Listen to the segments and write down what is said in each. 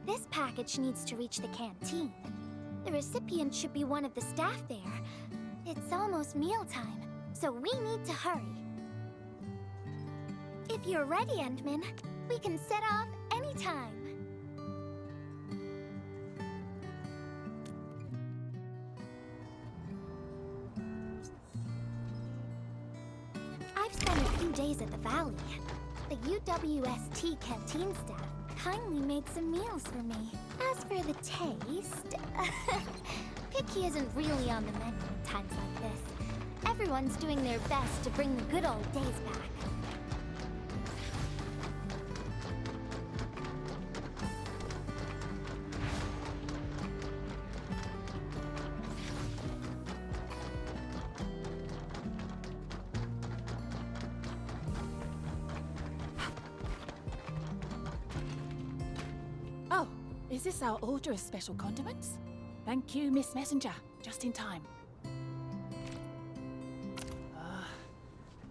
This package needs to reach the canteen. The recipient should be one of the staff there. It's almost mealtime, so we need to hurry. If you're ready, Endman, we can set off anytime. I've spent a few days at the Valley. The UWST canteen staff kindly made some meals for me. As for the taste, picky isn't really on the menu at times like this. Everyone's doing their best to bring the good old days back. Oh, is this our order of special condiments? Thank you, Miss Messenger. Just in time.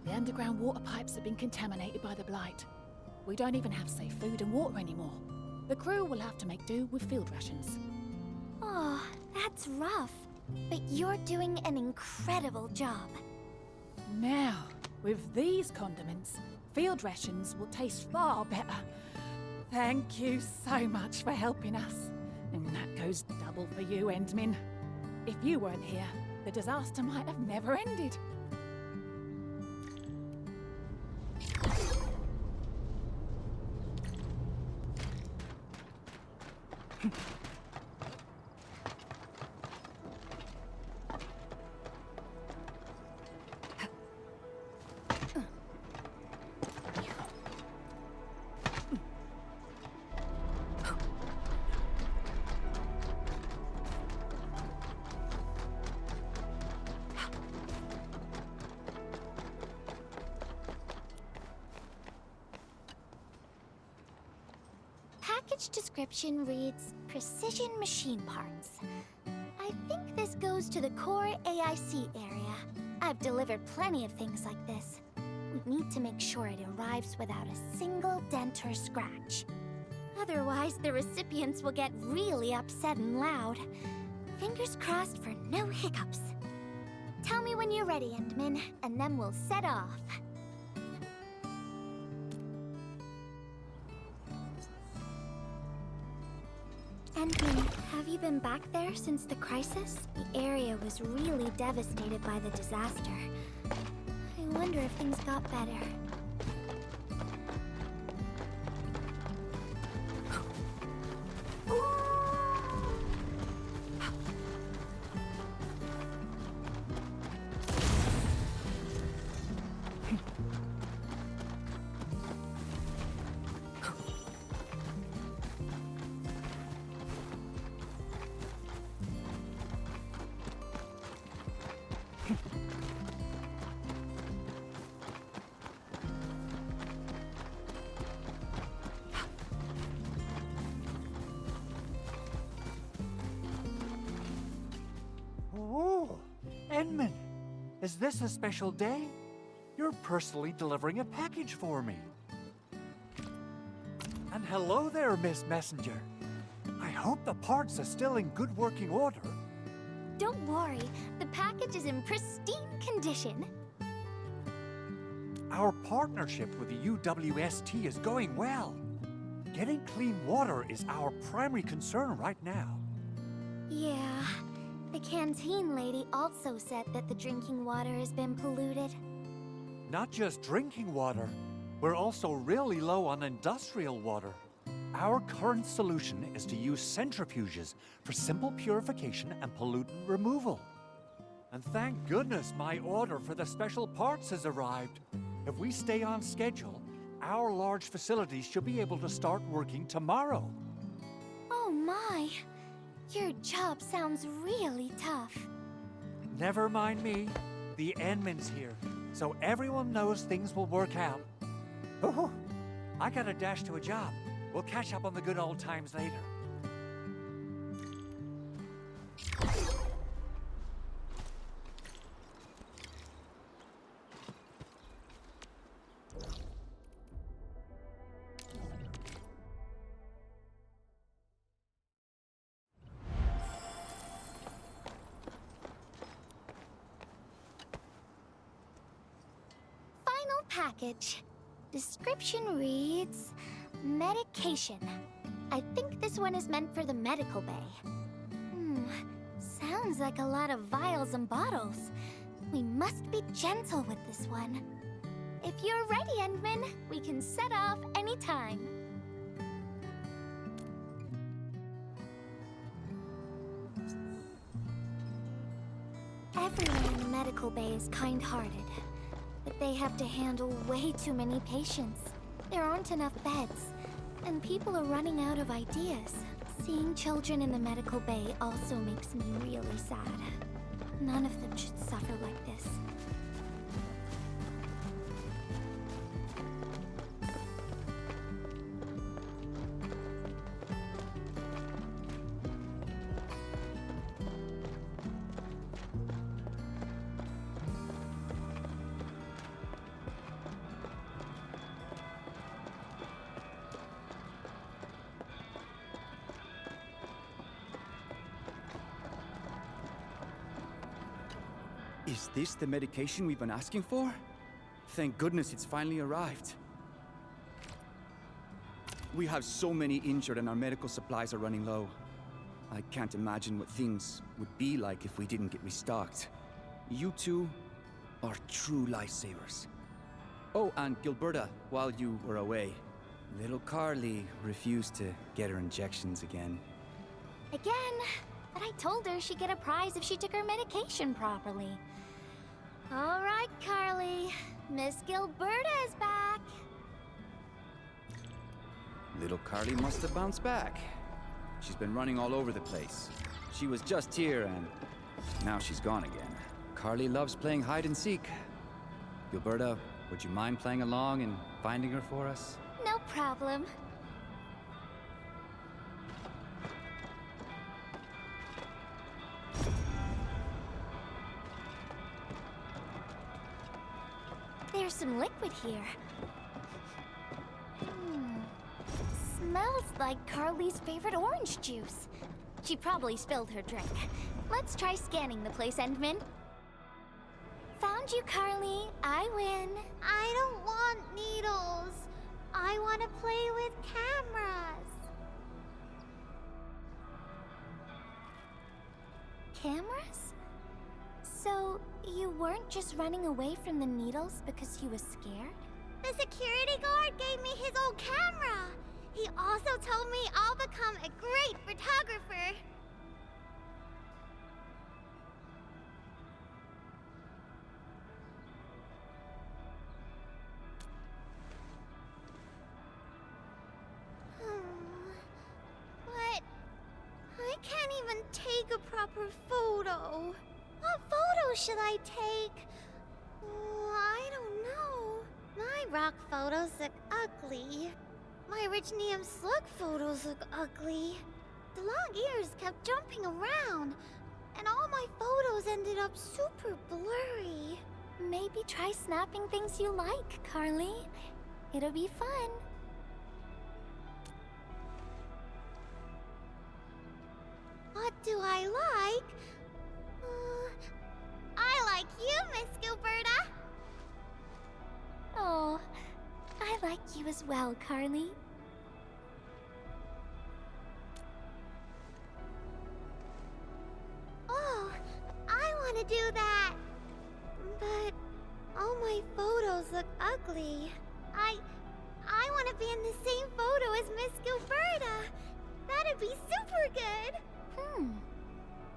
The underground water pipes have been contaminated by the blight. We don't even have safe food and water anymore. The crew will have to make do with field rations. Oh, that's rough. But you're doing an incredible job. Now, with these condiments, field rations will taste far better. Thank you so much for helping us. And that goes double for you, Endmin. If you weren't here, the disaster might have never ended. Package description reads, Precision Machine Parts. I think this goes to the core AIC area. I've delivered plenty of things like this. We need to make sure it arrives without a single dent or scratch. Otherwise, the recipients will get really upset and loud. Fingers crossed for no hiccups. Tell me when you're ready, Endman, and then we'll set off. Endman, have you been back there since the crisis? The area was really devastated by the disaster. I wonder if things got better. Oh, Endman, is this a special day? You're personally delivering a package for me. And hello there, Miss Messenger. I hope the parts are still in good working order. Don't worry, the package is in pristine condition. Our partnership with the UWST is going well. Getting clean water is our primary concern right now. Yeah, the canteen lady also said that the drinking water has been polluted. Not just drinking water, we're also really low on industrial water. Our current solution is to use centrifuges for simple purification and pollutant removal. And thank goodness my order for the special parts has arrived. If we stay on schedule, our large facilities should be able to start working tomorrow. Oh my, your job sounds really tough. Never mind me. The Endman's here, so everyone knows things will work out. Oh, I gotta dash to a job. We'll catch up on the good old times later. package. Description reads, medication. I think this one is meant for the medical bay. Sounds like a lot of vials and bottles. We must be gentle with this one. If you're ready, Endman, we can set off anytime. Everyone in the medical bay is kind-hearted, but they have to handle way too many patients. There aren't enough beds, and people are running out of ideas. Seeing children in the medical bay also makes me really sad. None of them should suffer like this. Is this the medication we've been asking for? Thank goodness it's finally arrived. We have so many injured and our medical supplies are running low. I can't imagine what things would be like if we didn't get restocked. You two are true lifesavers. Oh, and Gilberta, while you were away, little Carly refused to get her injections again. Again, but I told her she'd get a prize if she took her medication properly. All right, Carly. Miss Gilberta is back. Little Carly must have bounced back. She's been running all over the place. She was just here and now she's gone again. Carly loves playing hide and seek. Gilberta, would you mind playing along and finding her for us? No problem. There's some liquid here. Smells like Carly's favorite orange juice. She probably spilled her drink. Let's try scanning the place, Endman. Found you, Carly. I win. I don't want needles. I want to play with cameras. Cameras? So, you weren't just running away from the needles because you were scared? The security guard gave me his old camera. He also told me I'll become a great photographer. But I can't even take a proper photo. What photo should I take? I don't know. My rock photos look ugly. My rich Neum slug photos look ugly. The long ears kept jumping around, and all my photos ended up super blurry. Maybe try snapping things you like, Carly. It'll be fun. What do I like? I like you, Miss Gilberta. Oh, I like you as well, Carly. Oh, I want to do that. But all my photos look ugly. I want to be in the same photo as Miss Gilberta. That'd be super good.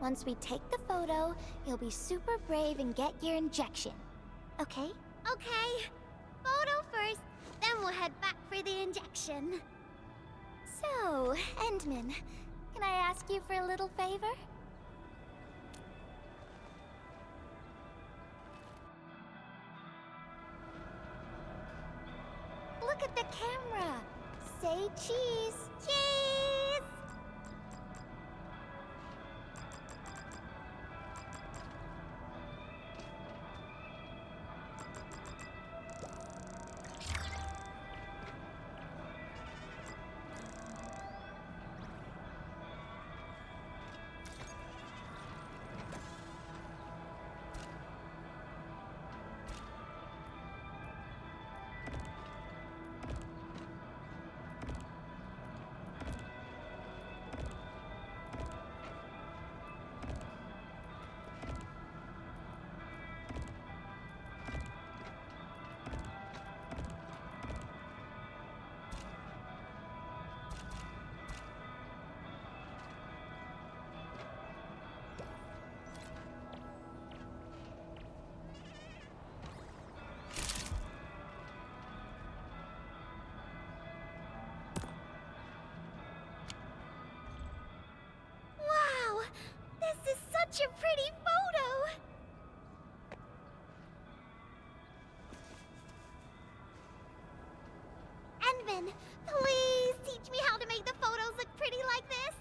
Once we take the photo, you'll be super brave and get your injection. Okay? Okay. Photo first, then we'll head back for the injection. So, Endman, can I ask you for a little favor? Look at the camera. Say cheese. Cheese! such a pretty photo! Endman, please teach me how to make the photos look pretty like this!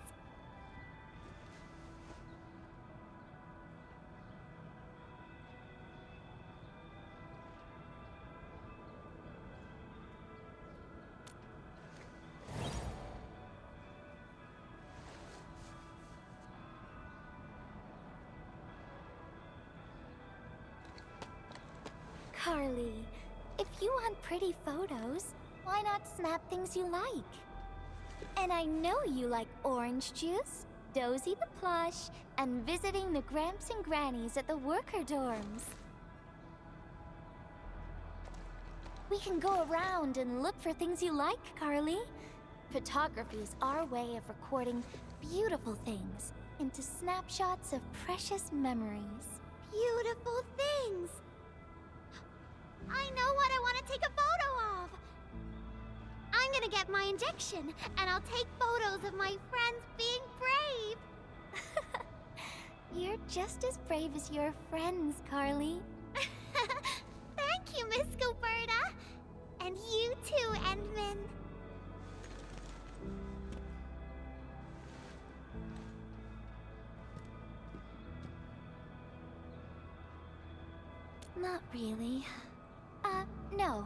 Carly, if you want pretty photos, why not snap things you like? And I know you like orange juice, Dozy the plush, and visiting the Gramps and Grannies at the worker dorms. We can go around and look for things you like, Carly. Photography is our way of recording beautiful things into snapshots of precious memories. Beautiful things! I know what I want to take a photo of! I'm gonna get my injection, and I'll take photos of my friends being brave! You're just as brave as your friends, Carly. Thank you, Miss Gilberta! And you too, Endman. Not really. No.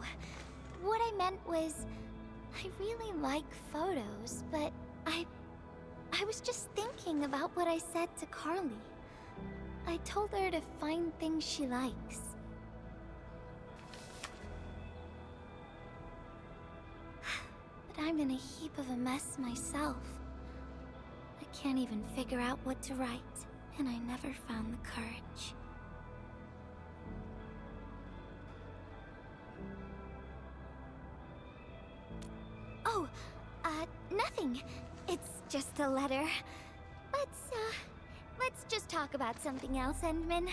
What I meant was, I really like photos, but I was just thinking about what I said to Carly. I told her to find things she likes. But I'm in a heap of a mess myself. I can't even figure out what to write, and I never found the courage. Oh, nothing. It's just a letter. Let's just talk about something else, Endman.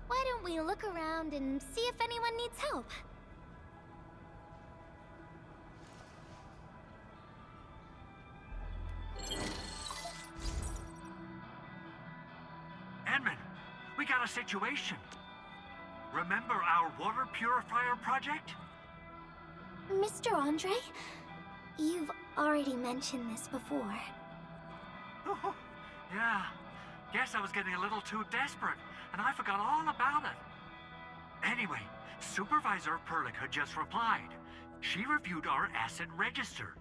Why don't we look around and see if anyone needs help? Edmund, we got a situation. Remember our water purifier project? Mr. Andre? You've already mentioned this before. Oh, yeah. Guess I was getting a little too desperate, and I forgot all about it. Anyway, Supervisor Perlick had just replied. She reviewed our asset register.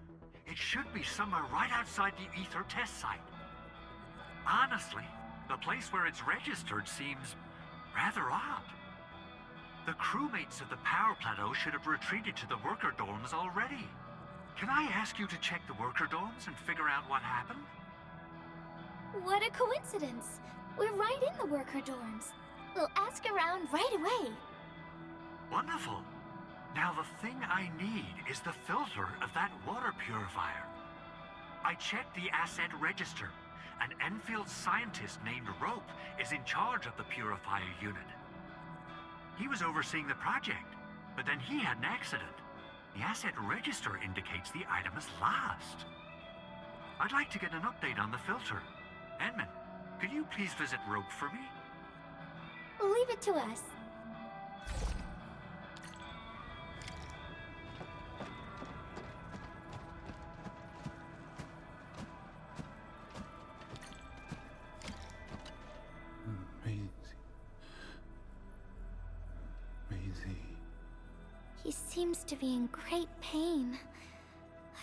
It should be somewhere right outside the Ether test site. Honestly, the place where it's registered seems rather odd. The crewmates of the power plateau should have retreated to the worker dorms already. Can I ask you to check the worker dorms and figure out what happened? What a coincidence! We're right in the worker dorms. We'll ask around right away. Wonderful. Now the thing I need is the filter of that water purifier. I checked the asset register. An Enfield scientist named Rope is in charge of the purifier unit. He was overseeing the project, but then he had an accident. The asset register indicates the item is lost. I'd like to get an update on the filter. Edmund, could you please visit Rope for me? Leave it to us. Maisie. He seems to be in great pain.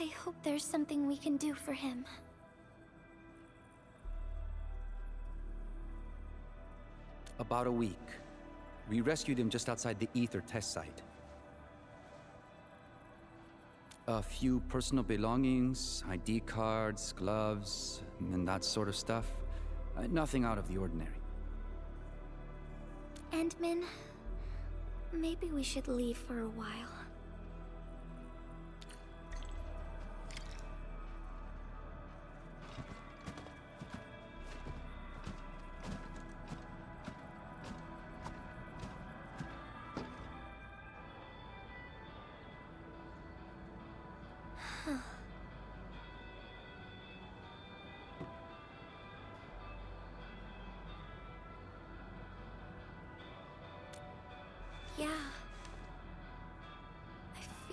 I hope there's something we can do for him. About a week. We rescued him just outside the Ether test site. A few personal belongings, ID cards, gloves, and that sort of stuff. Nothing out of the ordinary. Endman, maybe we should leave for a while.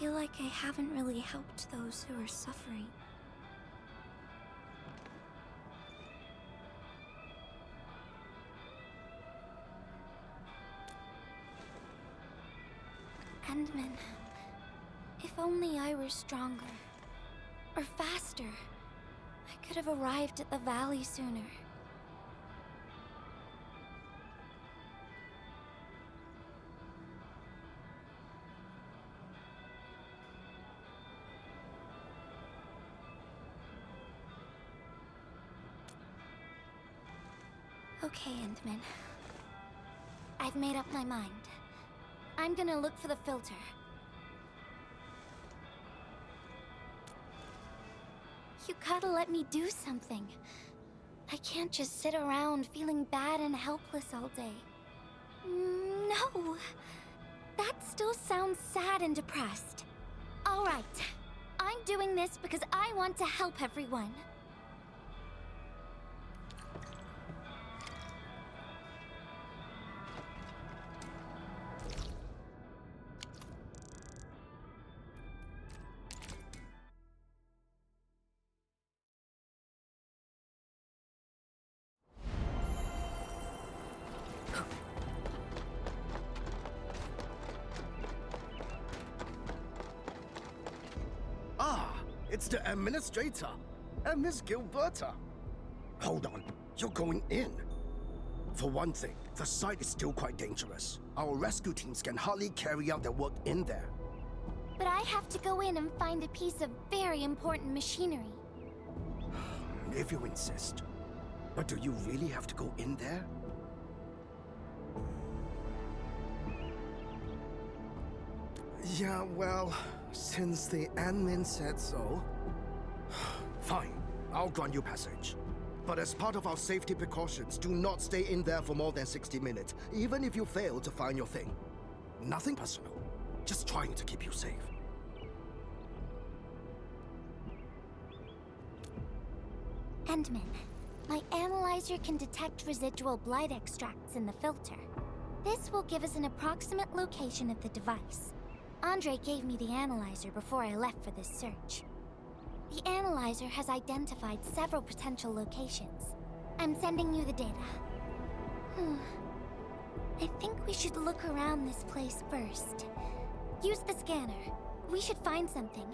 feel like I haven't really helped those who are suffering. Endman, if only I were stronger. Or faster. I could have arrived at the valley sooner. Okay, Endman. I've made up my mind. I'm gonna look for the filter. You gotta let me do something. I can't just sit around feeling bad and helpless all day. No! That still sounds sad and depressed. Alright. I'm doing this because I want to help everyone. It's the administrator and Miss Gilberta. Hold on, you're going in. For one thing, the site is still quite dangerous. Our rescue teams can hardly carry out their work in there. But I have to go in and find a piece of very important machinery. If you insist. But do you really have to go in there? Yeah, well, since the admin said so... Fine, I'll grant you passage. But as part of our safety precautions, do not stay in there for more than 60 minutes, even if you fail to find your thing. Nothing personal, just trying to keep you safe. Endman, my analyzer can detect residual blight extracts in the filter. This will give us an approximate location of the device. Andre gave me the analyzer before I left for this search. The analyzer has identified several potential locations. I'm sending you the data. I think we should look around this place first. Use the scanner. We should find something.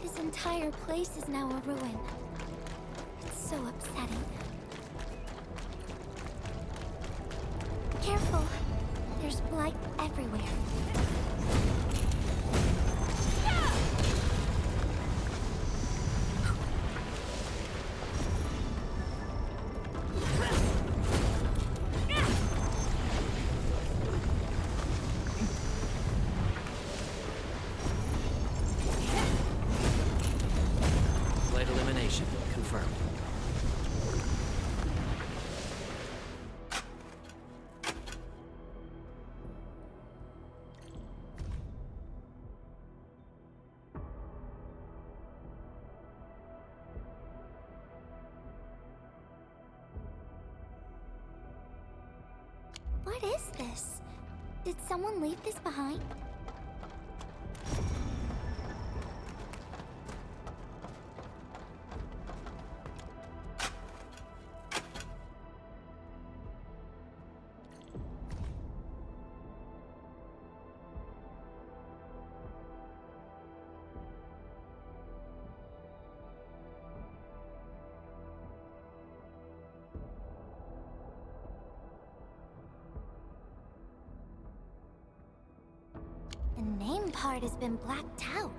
This entire place is now a ruin. It's so upsetting. Careful! There's blight everywhere. Blight elimination confirmed. What is this? Did someone leave this behind? The name part has been blacked out.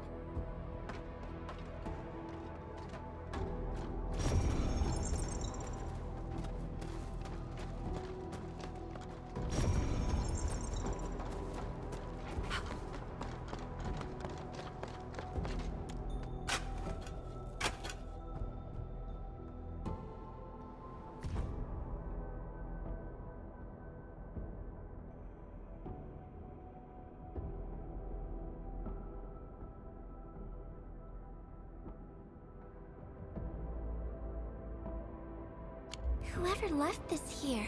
Whoever left this here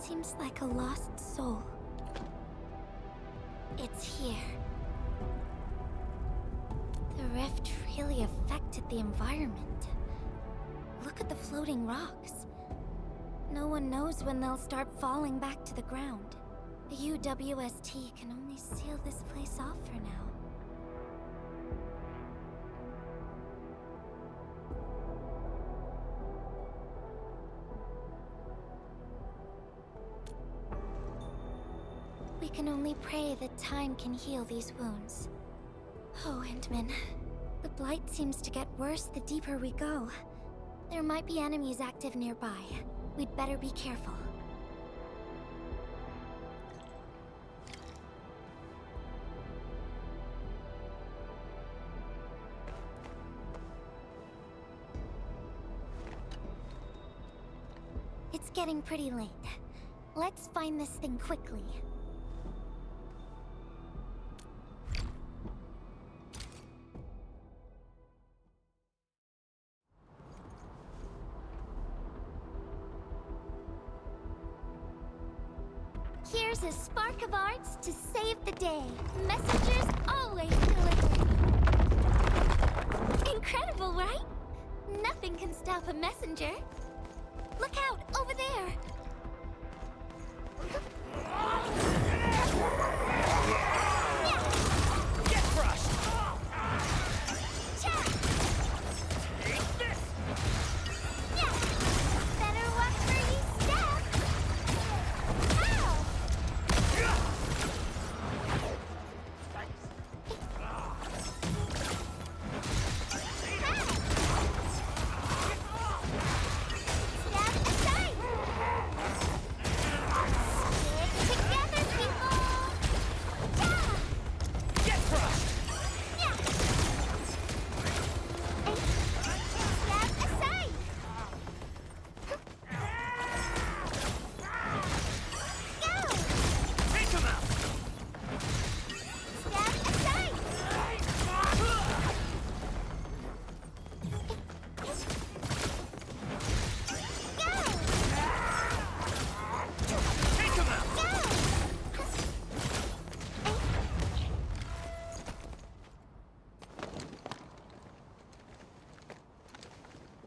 Seems like a lost soul. It's here. The rift really affected the environment. Look at the floating rocks. No one knows when they'll start falling back to the ground. The UWST can only seal this place off for now. We can only pray that time can heal these wounds. Oh, Endman. The blight seems to get worse the deeper we go. There might be enemies active nearby. We'd better be careful. It's getting pretty late. Let's find this thing quickly. Here's a spark of arts to save the day. Messengers always deliver. Incredible, right? Nothing can stop a messenger. Look out, over there! Get crushed! Take this! Better watch where you step! Ow!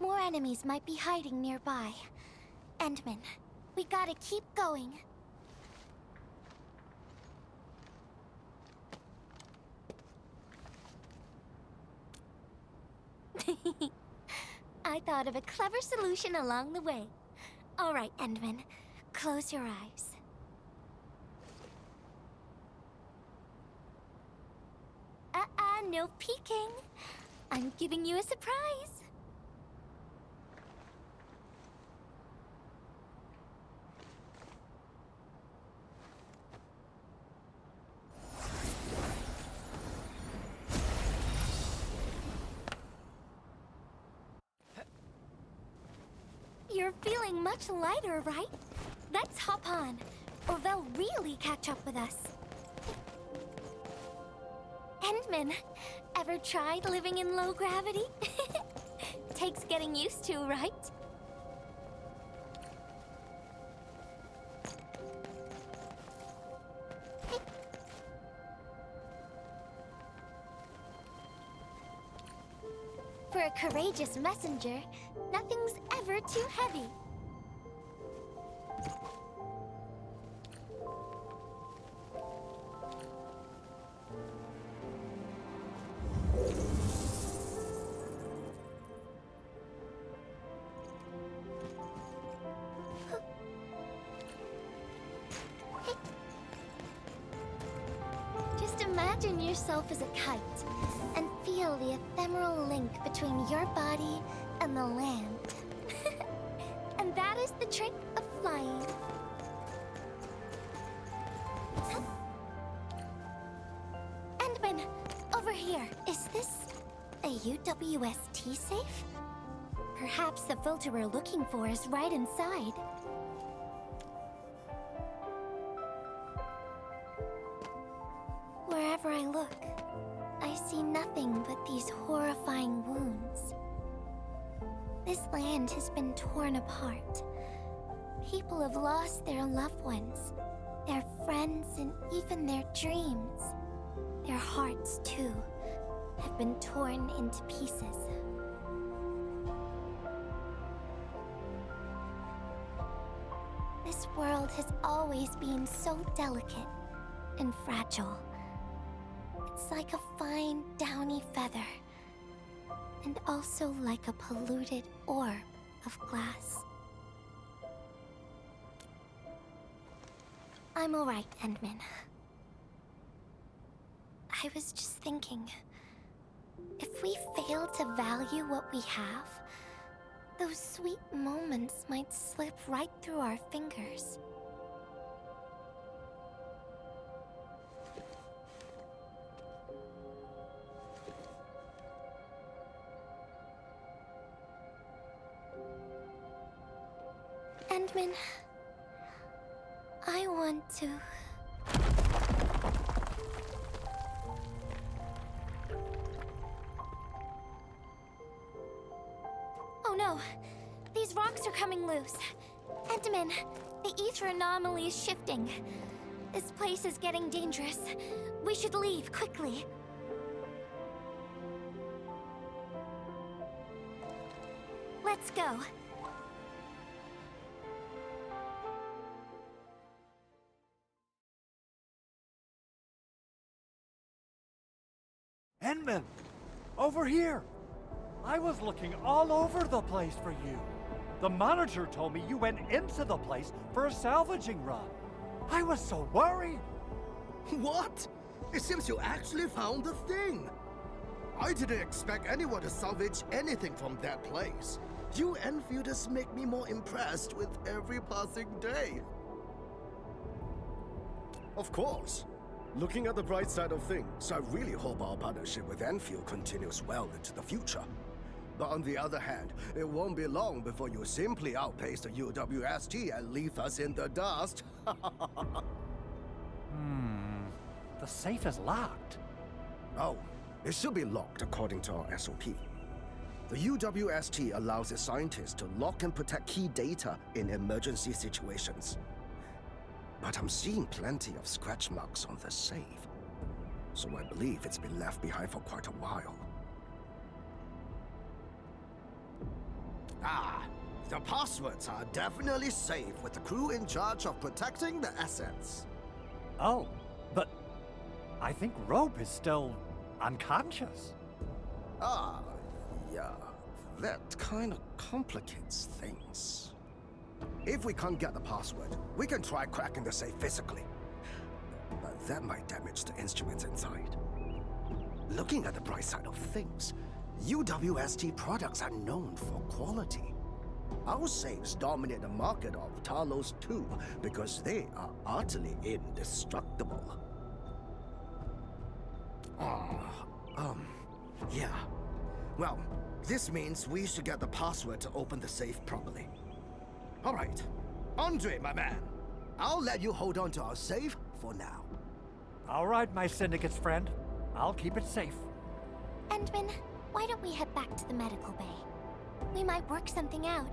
More enemies might be hiding nearby. Endman, we gotta keep going. I thought of a clever solution along the way. All right, Endman, close your eyes. No peeking. I'm giving you a surprise. You're feeling much lighter, right? Let's hop on, or they'll really catch up with us. Endman, ever tried living in low gravity? Takes getting used to, right? For a courageous messenger, nothing's ever too heavy. Just imagine yourself as a kite and feel the ephemeral link between your body and the land. And that is the trick of flying. Endman, over here. Is this a UWST safe? Perhaps the filter we're looking for is right inside. Wherever I look, I see nothing but these horrifying wounds. This land has been torn apart. People have lost their loved ones, their friends, and even their dreams. Their hearts, too, have been torn into pieces. This world has always been so delicate and fragile. It's like a fine, downy feather, and also like a polluted orb of glass. I'm alright, Endman. I was just thinking, if we fail to value what we have, those sweet moments might slip right through our fingers. Endman, I want to... Oh no! These rocks are coming loose. Endman, the ether anomaly is shifting. This place is getting dangerous. We should leave, quickly. Let's go. Endman! Over here! I was looking all over the place for you. The manager told me you went into the place for a salvaging run. I was so worried. What? It seems you actually found the thing. I didn't expect anyone to salvage anything from that place. You Enfielders make me more impressed with every passing day. Of course. Looking at the bright side of things, I really hope our partnership with Enfield continues well into the future. But on the other hand, it won't be long before you simply outpace the UWST and leave us in the dust. The safe is locked. Oh, it should be locked according to our SOP. The UWST allows its scientists to lock and protect key data in emergency situations. But I'm seeing plenty of scratch marks on the safe, so I believe it's been left behind for quite a while. Ah, the passwords are definitely safe with the crew in charge of protecting the assets. Oh, but I think Rope is still unconscious. Ah, yeah, that kind of complicates things. If we can't get the password, we can try cracking the safe physically. But that might damage the instruments inside. Looking at the bright side of things, UWST products are known for quality. Our safes dominate the market of Talos 2 because they are utterly indestructible. Yeah. Well, this means we should get the password to open the safe properly. All right. Andre, my man. I'll let you hold on to our safe for now. All right, my syndicate's friend. I'll keep it safe. Endman, why don't we head back to the medical bay? We might work something out.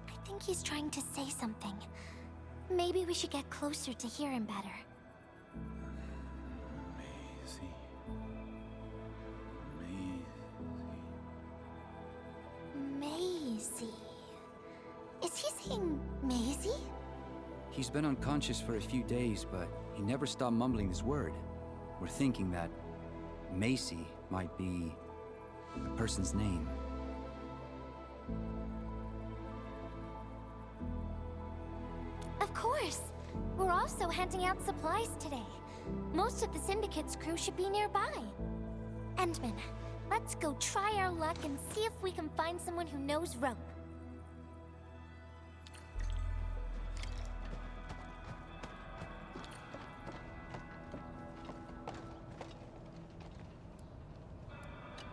I think he's trying to say something. Maybe we should get closer to hear him better. Maisie. missing Maisie? He's been unconscious for a few days, but he never stopped mumbling his word. We're thinking that Macy might be the person's name. Of course. We're also handing out supplies today. Most of the Syndicate's crew should be nearby. Endman, let's go try our luck and see if we can find someone who knows rope.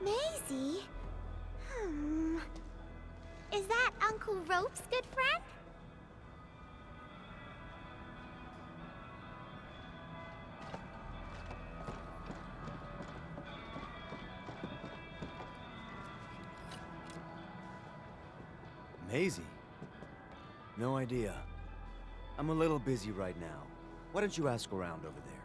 Maisie? Is that Uncle Rope's good friend? Maisie? No idea. I'm a little busy right now. Why don't you ask around over there?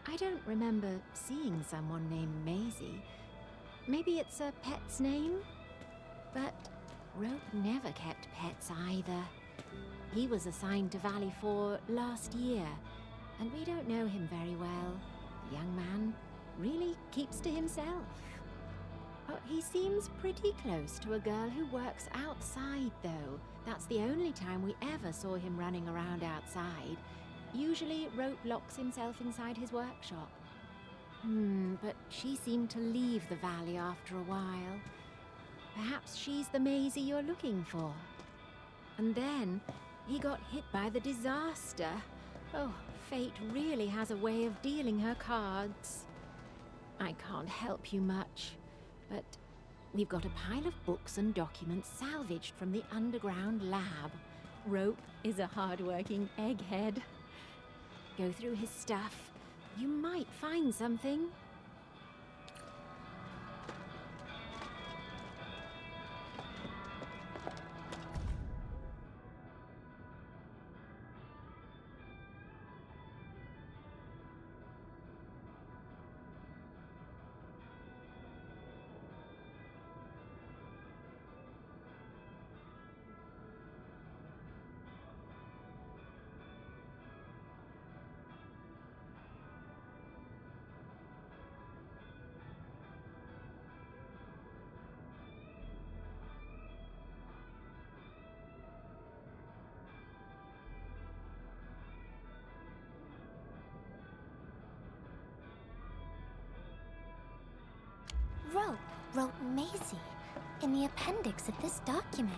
I don't remember seeing someone named Maisie. Maybe it's a pet's name? But Rope never kept pets either. He was assigned to Valley 4 last year, and we don't know him very well. The young man really keeps to himself. Oh, he seems pretty close to a girl who works outside, though. That's the only time we ever saw him running around outside. Usually, Rope locks himself inside his workshop. But she seemed to leave the valley after a while. Perhaps she's the Maisie you're looking for. And then, he got hit by the disaster. Oh, fate really has a way of dealing her cards. I can't help you much, but we've got a pile of books and documents salvaged from the underground lab. Rope is a hard-working egghead. Go through his stuff. You might find something. Rope wrote Maisie in the appendix of this document.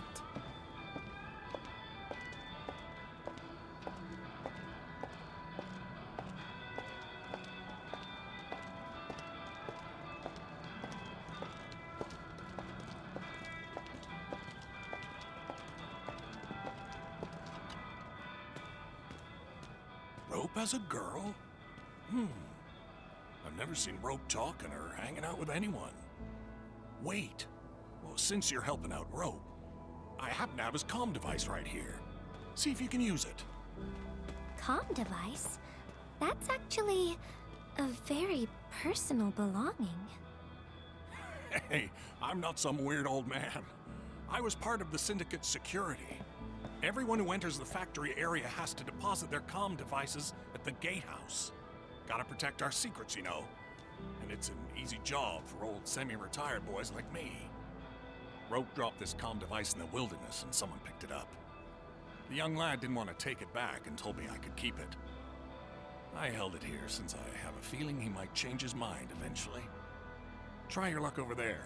Rope as a girl? I've never seen Rope talking or hanging out with anyone. Wait. Well, since you're helping out Rope, I happen to have his comm device right here. See if you can use it. Comm device? That's actually a very personal belonging. Hey, I'm not some weird old man. I was part of the Syndicate's security. Everyone who enters the factory area has to deposit their comm devices at the gatehouse. Gotta protect our secrets, you know. And it's an easy job for old semi-retired boys like me. Rope dropped this comm device in the wilderness and someone picked it up. The young lad didn't want to take it back and told me I could keep it. I held it here since I have a feeling he might change his mind eventually. Try your luck over there.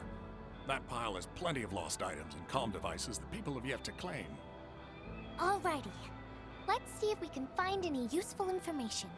That pile has plenty of lost items and comm devices that people have yet to claim. Alrighty. Let's see if we can find any useful information.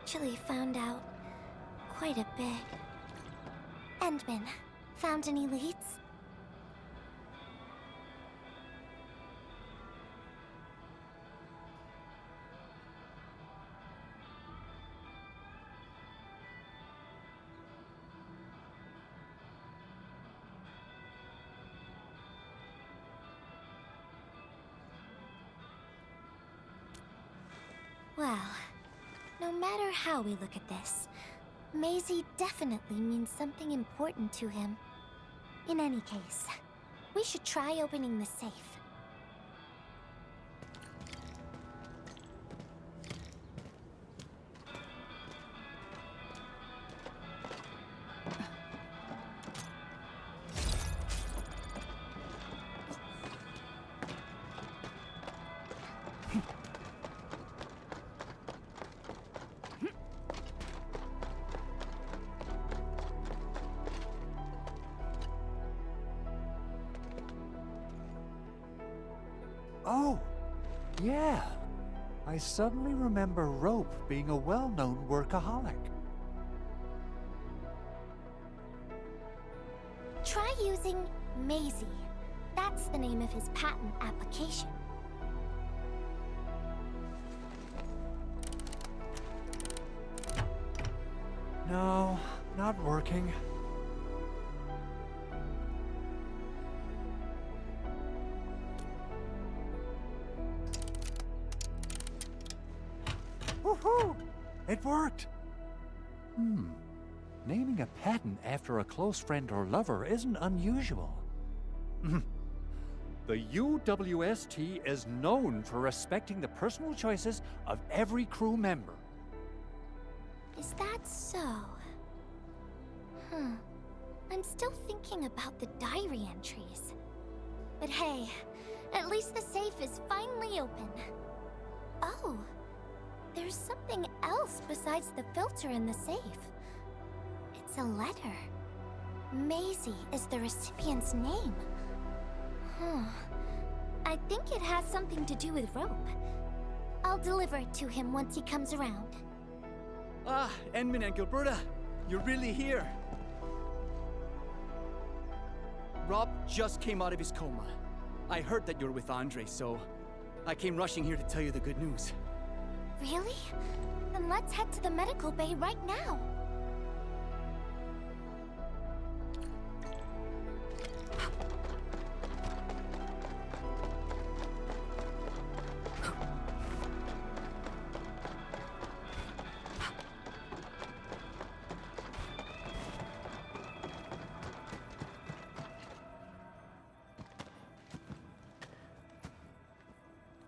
actually found out quite a bit. Endman, found any leads? Well, no matter how we look at this, Maisie definitely means something important to him. In any case, we should try opening the safe. Oh, yeah. I suddenly remember Rope being a well-known workaholic. Try using Maisie. That's the name of his patent application. No, not working. Woohoo! It worked! Naming a patent after a close friend or lover isn't unusual. The UWST is known for respecting the personal choices of every crew member. Is that so? I'm still thinking about the diary entries. But hey, at least the safe is finally open. Oh, there's something else besides the filter in the safe. It's a letter. Maisie is the recipient's name. I think it has something to do with Rope. I'll deliver it to him once he comes around. Ah, Endman and Gilberta, you're really here. Rob just came out of his coma. I heard that you're with Andre, so I came rushing here to tell you the good news. Really? Then let's head to the medical bay right now.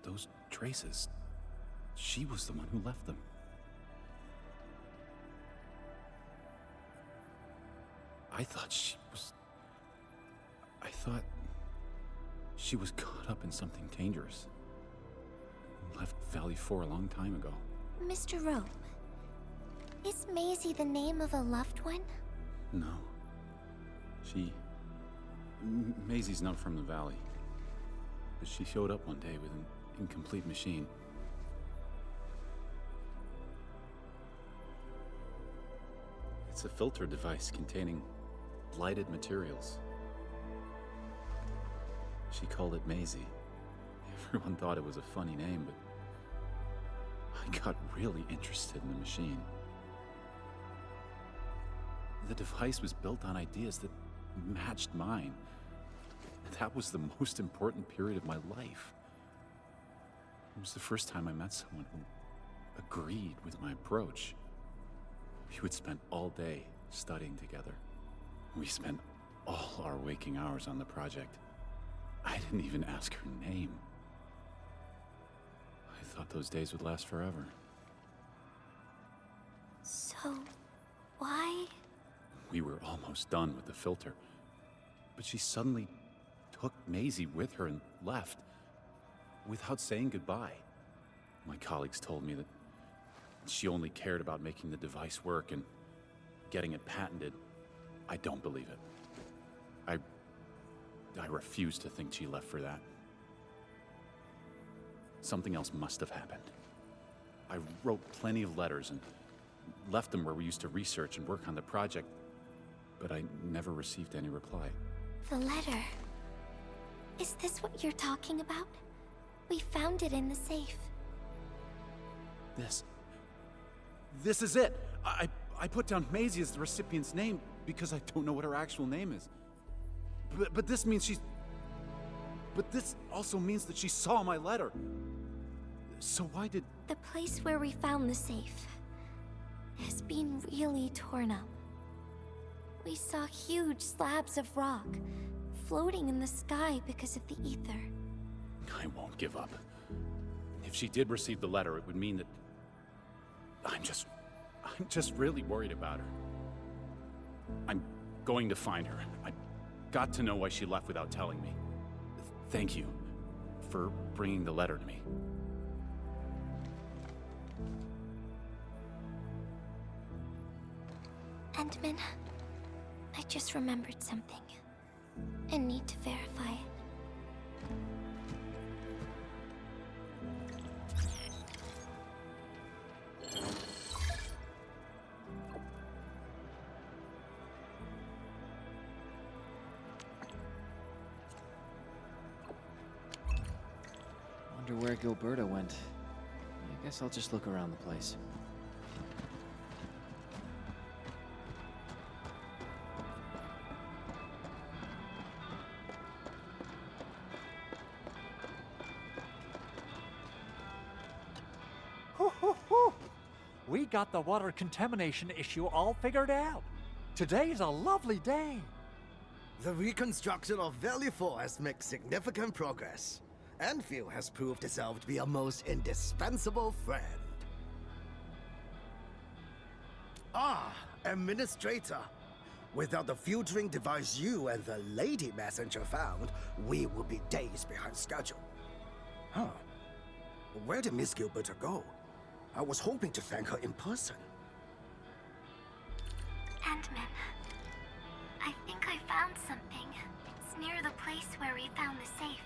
Those traces. She was the one who left them. I thought she was caught up in something dangerous. Left Valley 4 a long time ago. Mr. Rope, is Maisie the name of a loved one? No. Maisie's not from the Valley. But she showed up one day with an incomplete machine. It's a filter device containing blighted materials. She called it Maisie. Everyone thought it was a funny name, but I got really interested in the machine. The device was built on ideas that matched mine. That was the most important period of my life. It was the first time I met someone who agreed with my approach. We would spend all day studying together. We spent all our waking hours on the project. I didn't even ask her name. I thought those days would last forever. So, why? We were almost done with the filter, but she suddenly took Maisie with her and left without saying goodbye. My colleagues told me that she only cared about making the device work and getting it patented. I don't believe it. I refuse to think she left for that. Something else must have happened. I wrote plenty of letters and left them where we used to research and work on the project, but I never received any reply. The letter. Is this what you're talking about? We found it in the safe. This is it! I put down Maisie as the recipient's name because I don't know what her actual name is. But this means she's... But this also means that she saw my letter. So why did... The place where we found the safe has been really torn up. We saw huge slabs of rock floating in the sky because of the ether. I won't give up. If she did receive the letter, it would mean that... I'm just really worried about her. I'm going to find her. I've got to know why she left without telling me. Thank you for bringing the letter to me. Endman, I just remembered something. I need to verify it. Wonder where Gilberta went. I guess I'll just look around the place. We got the water contamination issue all figured out. Today's a lovely day. The reconstruction of Valley 4 has made significant progress. Endfield has proved itself to be a most indispensable friend. Ah, Administrator. Without the filtering device you and the lady messenger found, we would be days behind schedule. Huh. Where did Miss Gilberta go? I was hoping to thank her in person. Endman, I think I found something. It's near the place where we found the safe.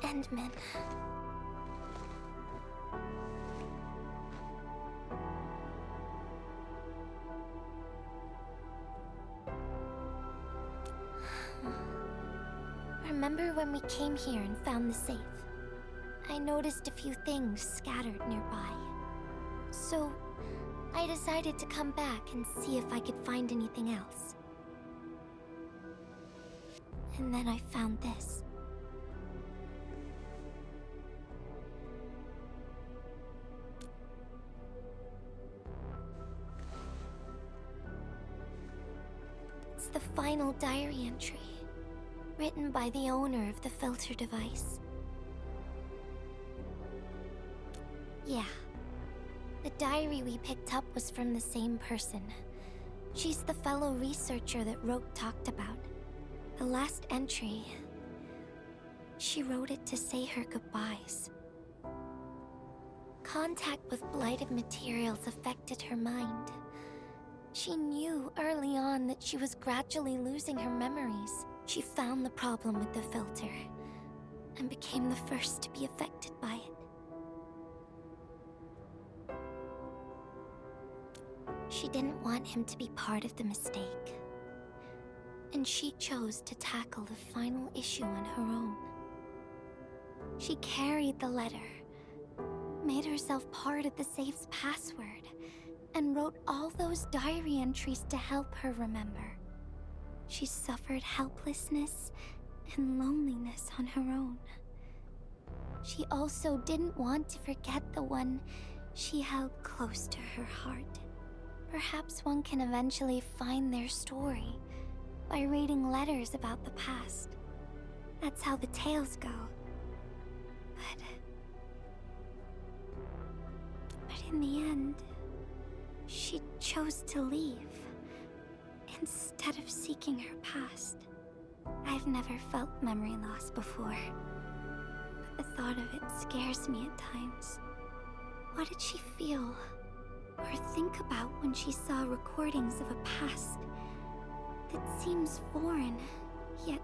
Endman. Remember when we came here and found the safe? I noticed a few things scattered nearby. So, I decided to come back and see if I could find anything else. And then I found this. It's the final diary entry, written by the owner of the filter device. Yeah. The diary we picked up was from the same person. She's the fellow researcher that Roke talked about. The last entry... she wrote it to say her goodbyes. Contact with blighted materials affected her mind. She knew early on that she was gradually losing her memories. She found the problem with the filter, and became the first to be affected by it. She didn't want him to be part of the mistake. And she chose to tackle the final issue on her own. She carried the letter, made herself part of the safe's password and wrote all those diary entries to help her remember. She suffered helplessness and loneliness on her own. She also didn't want to forget the one she held close to her heart. Perhaps one can eventually find their story by reading letters about the past. That's how the tales go. But in the end, she chose to leave instead of seeking her past. I've never felt memory loss before, but the thought of it scares me at times. What did she feel or think about when she saw recordings of a past that seems foreign, yet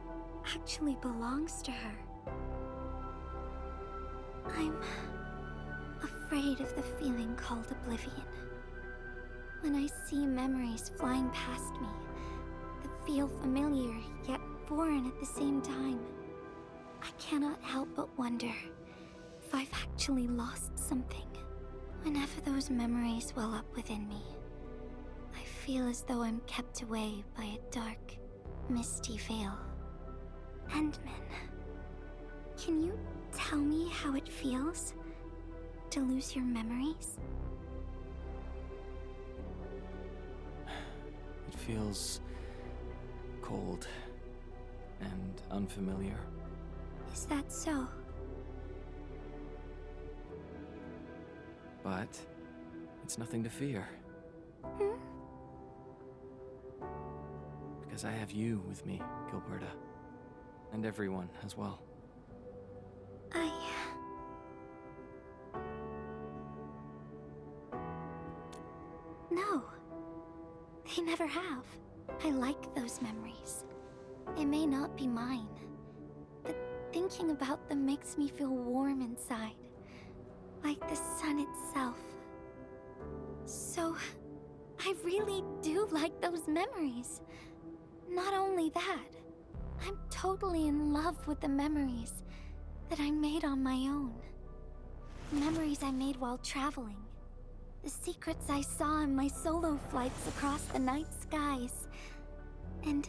actually belongs to her? I'm afraid of the feeling called oblivion. When I see memories flying past me that feel familiar yet foreign at the same time, I cannot help but wonder if I've actually lost something. Whenever those memories well up within me, I feel as though I'm kept away by a dark, misty veil. Endman, can you tell me how it feels to lose your memories? It feels cold and unfamiliar. Is that so? But it's nothing to fear. Hmm? Because I have you with me, Gilberta. And everyone as well. No. They never have. I like those memories. They may not be mine, but thinking about them makes me feel warm inside. Like the sun itself. So, I really do like those memories. Not only that, I'm totally in love with the memories that I made on my own. Memories I made while traveling. The secrets I saw in my solo flights across the night skies. And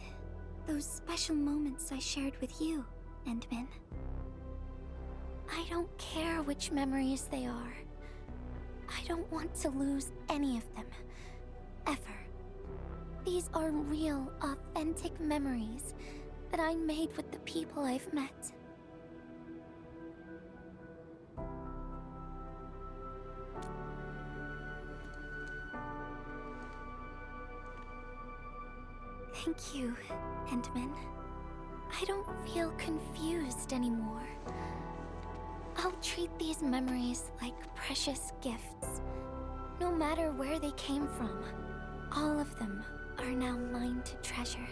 those special moments I shared with you, Endman. I don't care which memories they are. I don't want to lose any of them. Ever. These are real, authentic memories that I made with the people I've met. Thank you, Endman. I don't feel confused anymore. I'll treat these memories like precious gifts. No matter where they came from, all of them are now mine to treasure.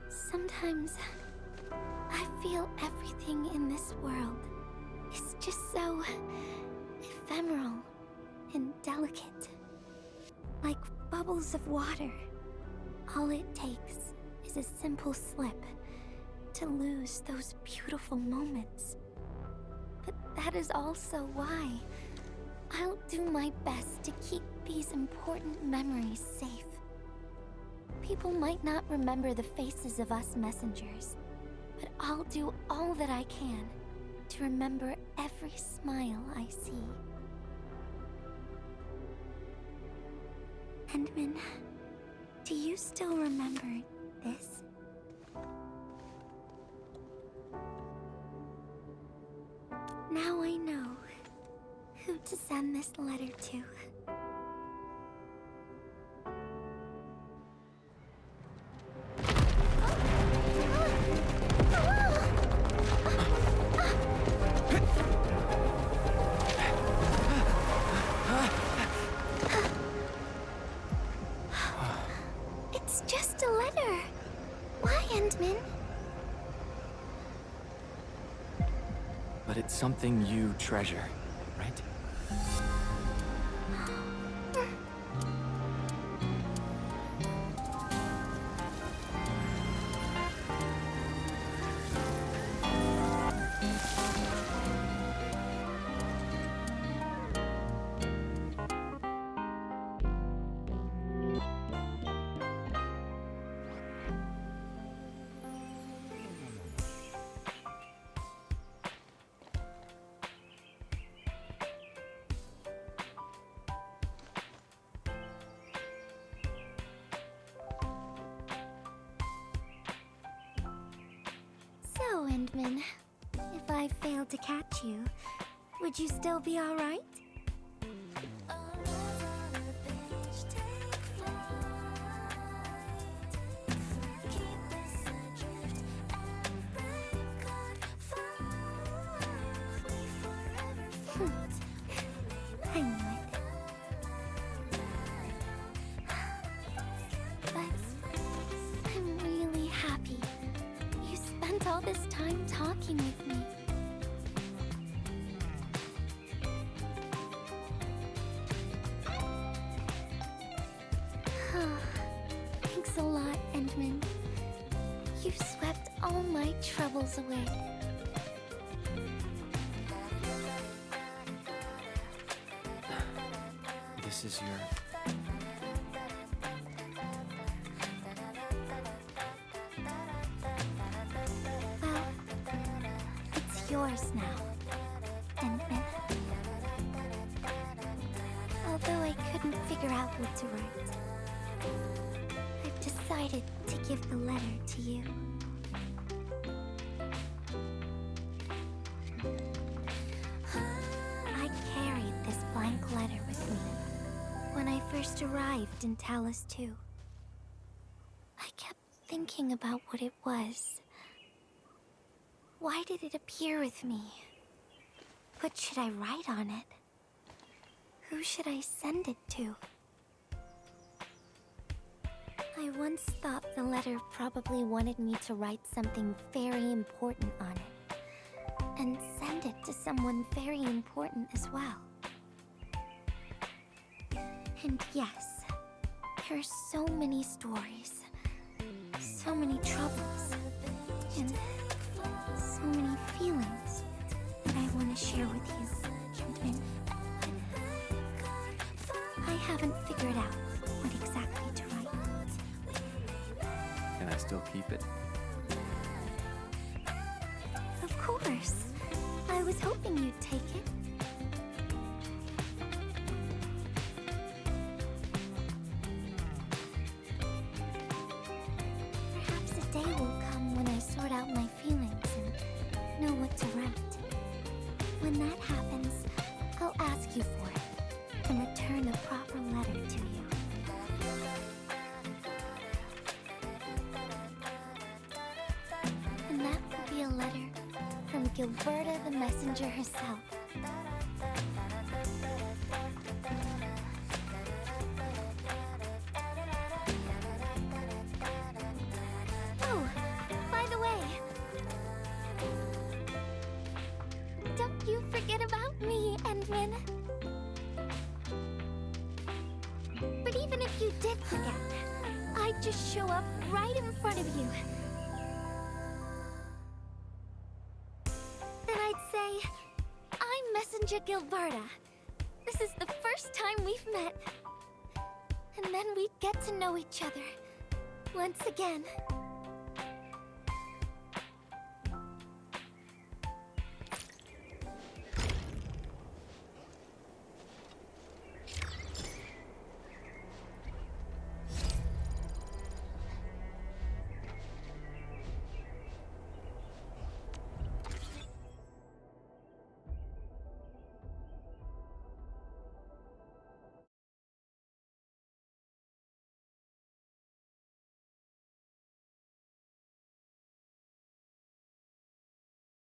Sometimes, I feel everything in this world is just so ephemeral and delicate. Like bubbles of water. All it takes is a simple slip to lose those beautiful moments. But that is also why I'll do my best to keep these important memories safe. People might not remember the faces of us messengers, but I'll do all that I can to remember every smile I see. Endman, do you still remember this? Now I know who to send this letter to. It's just a letter. Why, Endman? But it's something you treasure, right? Endman. If I failed to catch you, would you still be alright? I knew it. But I'm really happy. You spent all this time talking with me. Thanks a lot, Endman. You've swept all my troubles away. This is your... Well, it's yours now, Endman. Although I couldn't figure out what to write, I've decided to give the letter to you. I carried this blank letter with me when I first arrived in Talus 2. I kept thinking about what it was. Why did it appear with me? What should I write on it? Who should I send it to? I once thought the letter probably wanted me to write something very important on it, and send it to someone very important as well. And yes, there are so many stories, so many troubles, and so many feelings that I want to share with you, Endman. I haven't figured out what exactly to write. Can I still keep it? Of course. I was hoping you'd take it. Perhaps a day will come when I sort out my feelings and know what to write. When that happens, I'll ask you for it and return a proper letter to you. And that will be a letter from Gilberta the Messenger herself. Oh, by the way, don't you forget about me, Endman. But even if you did forget, I'd just show up right in front of you. Then I'd say, I'm Messenger Gilberta. This is the first time we've met. And then we'd get to know each other once again.